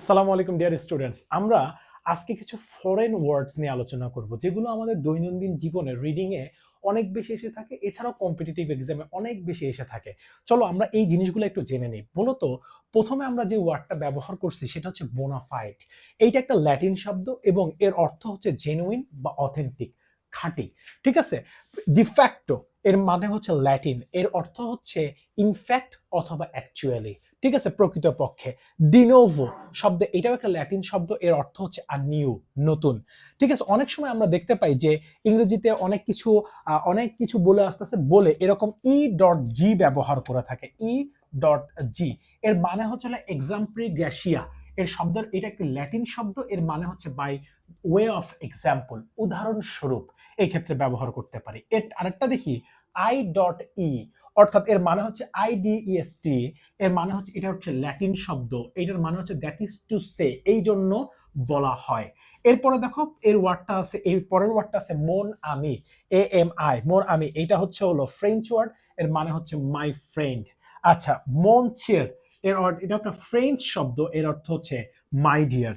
আসসালামু আলাইকুম dear students. আমরা আজকে কিছু ফরেন ওয়ার্ডস নিয়ে আলোচনা করব যেগুলো আমাদের দৈনন্দিন জীবনে রিডিং এ অনেক বেশি এসে থাকে, এছাড়াও কম্পিটিটিভ এক্সামে অনেক বেশি এসে থাকে। চলো আমরা এই জিনিসগুলো একটু জেনে নিই। মূলত প্রথমে আমরা যে ওয়ার্ডটা ব্যবহার করছি সেটা হচ্ছে বোনাফাইড। এইটা একটা ল্যাটিন শব্দ এবং এর অর্থ হচ্ছে জেনুইন বা অথেন্টিক, খাঁটি। ঠিক আছে? ডিফ্যাক্টো এর মানে হচ্ছে ল্যাটিন, এর অর্থ হচ্ছে ইনফ্যাক্ট অথবা অ্যাকচুয়ালি। ঠিক আছে, প্রকৃতপক্ষে। ডিনোভো শব্দ, এটাও একটা ল্যাটিন শব্দ, এর অর্থ হচ্ছে নিউ, নতুন। ঠিক আছে, অনেক সময় আমরা দেখতে পাই যে ইংরেজিতে অনেক কিছু বলে আসতেছে, বলে এরকম ই ডট জি ব্যবহার করে থাকে। ই ডট জি এর মানে হচ্ছে এক্সাম্পলি গ্যাসিয়া। এর শব্দের, এটা একটি ল্যাটিন শব্দ, এর মানে হচ্ছে বাই ওয়ে অফ এক্সাম্পল, উদাহরণস্বরূপ এই ক্ষেত্রে ব্যবহার করতে পারি। এর আরেকটা দেখি, আই ডট ই, অর্থাৎ এর মানে হচ্ছে আইডিইএসটি। এর মানে হচ্ছে, এটা হচ্ছে ল্যাটিন শব্দ, এটার মানে হচ্ছে দ্যাট ইজ টু সে, এই জন্য বলা হয়। এরপরে দেখো এর ওয়ার্ডটা আছে, এই পরের ওয়ার্ডটা আছে মন আমি, এ এম আই, মন আমি। এটা হচ্ছে হলো ফ্রেঞ্চ ওয়ার্ড, এর মানে হচ্ছে মাই ফ্রেন্ড। আচ্ছা, মন চিয়ার, এটা একটা ফ্রেঞ্চ শব্দ, এর অর্থ হচ্ছে মাই ডিয়ার।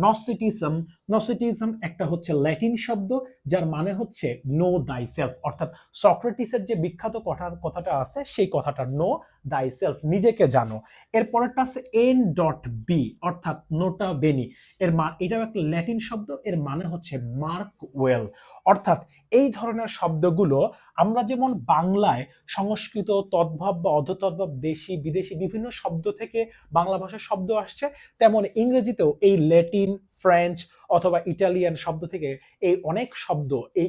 নসিটিজম, নসিটিজম একটা হচ্ছে ল্যাটিন শব্দ, যার মানে হচ্ছে নো দাই সেলফ, অর্থাৎ সক্রেটিসের যে বিখ্যাত কথাটা আছে, সেই কথাটা নো দাই সেলফ, নিজেকে জানো। এর পরেরটা আছে এন ডট বি, অর্থাৎ নোটা বেনি। এটাও একটা ল্যাটিন শব্দ, এর মানে হচ্ছে মার্ক ওয়েল। অর্থাৎ এই ধরনের শব্দগুলো আমরা যেমন বাংলায় সংস্কৃত তদ্ভব বা অর্ধতদ্ভব, দেশি বিদেশি বিভিন্ন শব্দ থেকে বাংলা ভাষার শব্দ আসছে, তেমন ইংরেজিতেও এই ল্যাটিন, ফ্রেঞ্চ অথবা ইটালিয়ান শব্দ থেকে এই অনেক শব্দ এই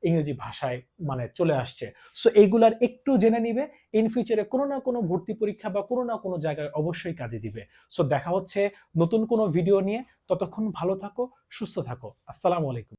ইংরেজি ভাষায় মানে চলে আসছে। সো এইগুলার একটু জেনে নিবে, ইন ফিউচারে কোনো না কোনো ভর্তি পরীক্ষা বা কোনো না কোনো জায়গায় অবশ্যই কাজে দিবে। সো দেখা হচ্ছে নতুন কোনো ভিডিও নিয়ে। ততক্ষণ ভালো থাকো, সুস্থ থাকো। আসসালামু আলাইকুম।